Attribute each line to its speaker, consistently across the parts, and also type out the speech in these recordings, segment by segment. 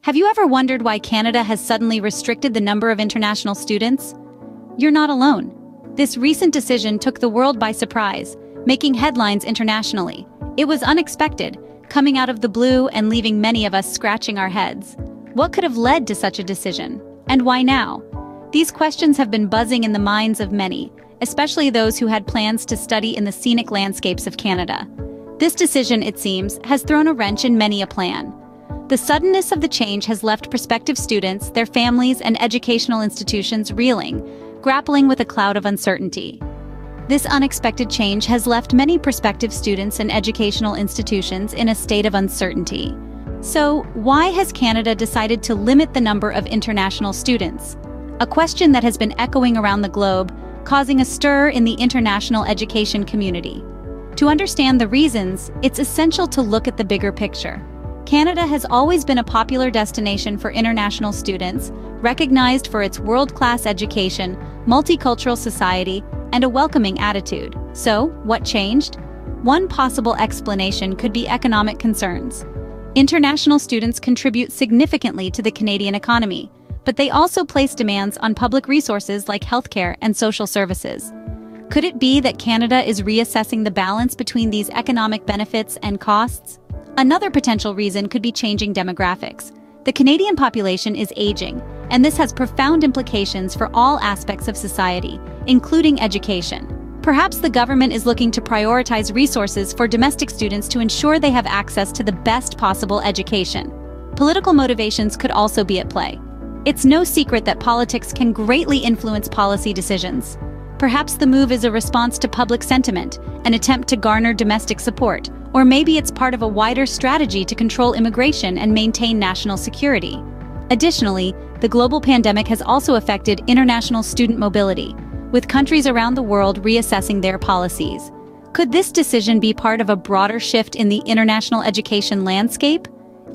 Speaker 1: Have you ever wondered why Canada has suddenly restricted the number of international students? You're not alone. This recent decision took the world by surprise, making headlines internationally. It was unexpected, coming out of the blue and leaving many of us scratching our heads. What could have led to such a decision? And why now? These questions have been buzzing in the minds of many, especially those who had plans to study in the scenic landscapes of Canada. This decision, it seems, has thrown a wrench in many a plan. The suddenness of the change has left prospective students, their families, and educational institutions reeling, grappling with a cloud of uncertainty. This unexpected change has left many prospective students and educational institutions in a state of uncertainty. So, why has Canada decided to limit the number of international students? A question that has been echoing around the globe, causing a stir in the international education community. To understand the reasons, it's essential to look at the bigger picture. Canada has always been a popular destination for international students, recognized for its world-class education, multicultural society, and a welcoming attitude. So, what changed? One possible explanation could be economic concerns. International students contribute significantly to the Canadian economy, but they also place demands on public resources like healthcare and social services. Could it be that Canada is reassessing the balance between these economic benefits and costs? Another potential reason could be changing demographics. The Canadian population is aging, and this has profound implications for all aspects of society, including education. Perhaps the government is looking to prioritize resources for domestic students to ensure they have access to the best possible education. Political motivations could also be at play. It's no secret that politics can greatly influence policy decisions. Perhaps the move is a response to public sentiment, an attempt to garner domestic support, or maybe it's part of a wider strategy to control immigration and maintain national security. Additionally, the global pandemic has also affected international student mobility, with countries around the world reassessing their policies. Could this decision be part of a broader shift in the international education landscape?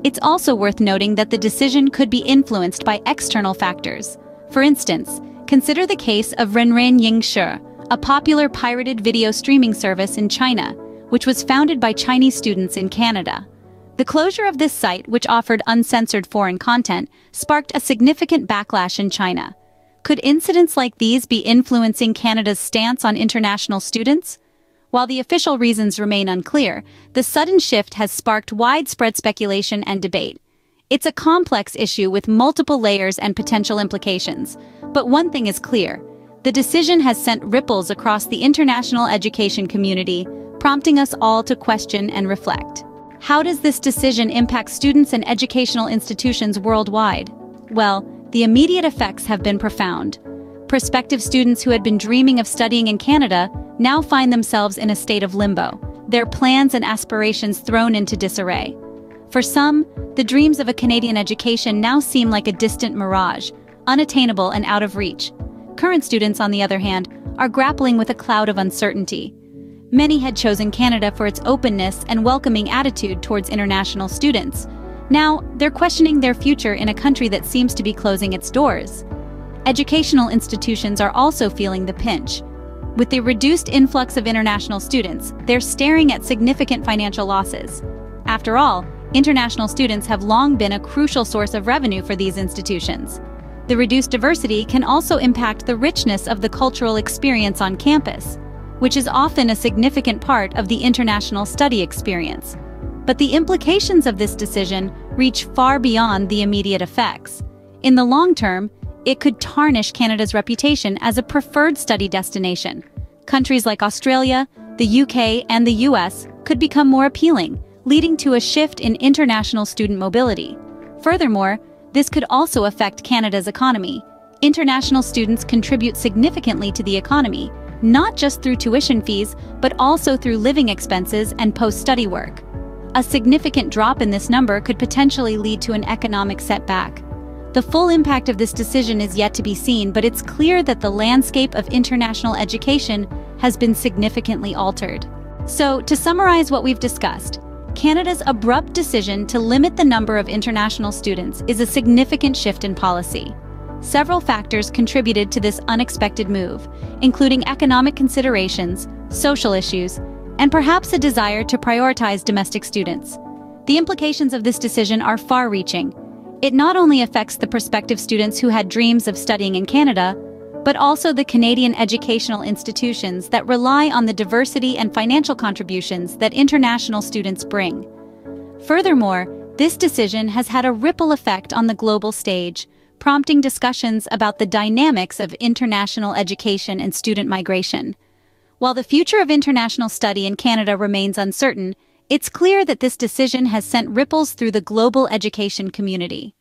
Speaker 1: It's also worth noting that the decision could be influenced by external factors. For instance, consider the case of Renren Yingshi, a popular pirated video streaming service in China, which was founded by Chinese students in Canada. The closure of this site, which offered uncensored foreign content, sparked a significant backlash in China. Could incidents like these be influencing Canada's stance on international students? While the official reasons remain unclear, the sudden shift has sparked widespread speculation and debate. It's a complex issue with multiple layers and potential implications. But one thing is clear: the decision has sent ripples across the international education community, prompting us all to question and reflect. How does this decision impact students and educational institutions worldwide? Well, the immediate effects have been profound. Prospective students who had been dreaming of studying in Canada now find themselves in a state of limbo, their plans and aspirations thrown into disarray. For some, the dreams of a Canadian education now seem like a distant mirage, unattainable and out of reach. Current students, on the other hand, are grappling with a cloud of uncertainty. Many had chosen Canada for its openness and welcoming attitude towards international students. Now, they're questioning their future in a country that seems to be closing its doors. Educational institutions are also feeling the pinch. With the reduced influx of international students, they're staring at significant financial losses. After all, international students have long been a crucial source of revenue for these institutions. The reduced diversity can also impact the richness of the cultural experience on campus, which is often a significant part of the international study experience. But the implications of this decision reach far beyond the immediate effects. In the long term, it could tarnish Canada's reputation as a preferred study destination. Countries like Australia, the UK, and the US could become more appealing, leading to a shift in international student mobility. Furthermore, this could also affect Canada's economy. International students contribute significantly to the economy, not just through tuition fees, but also through living expenses and post-study work. A significant drop in this number could potentially lead to an economic setback. The full impact of this decision is yet to be seen, but it's clear that the landscape of international education has been significantly altered. So, to summarize what we've discussed, Canada's abrupt decision to limit the number of international students is a significant shift in policy. Several factors contributed to this unexpected move, including economic considerations, social issues, and perhaps a desire to prioritize domestic students. The implications of this decision are far-reaching. It not only affects the prospective students who had dreams of studying in Canada, but also the Canadian educational institutions that rely on the diversity and financial contributions that international students bring. Furthermore, this decision has had a ripple effect on the global stage, prompting discussions about the dynamics of international education and student migration. While the future of international study in Canada remains uncertain, it's clear that this decision has sent ripples through the global education community.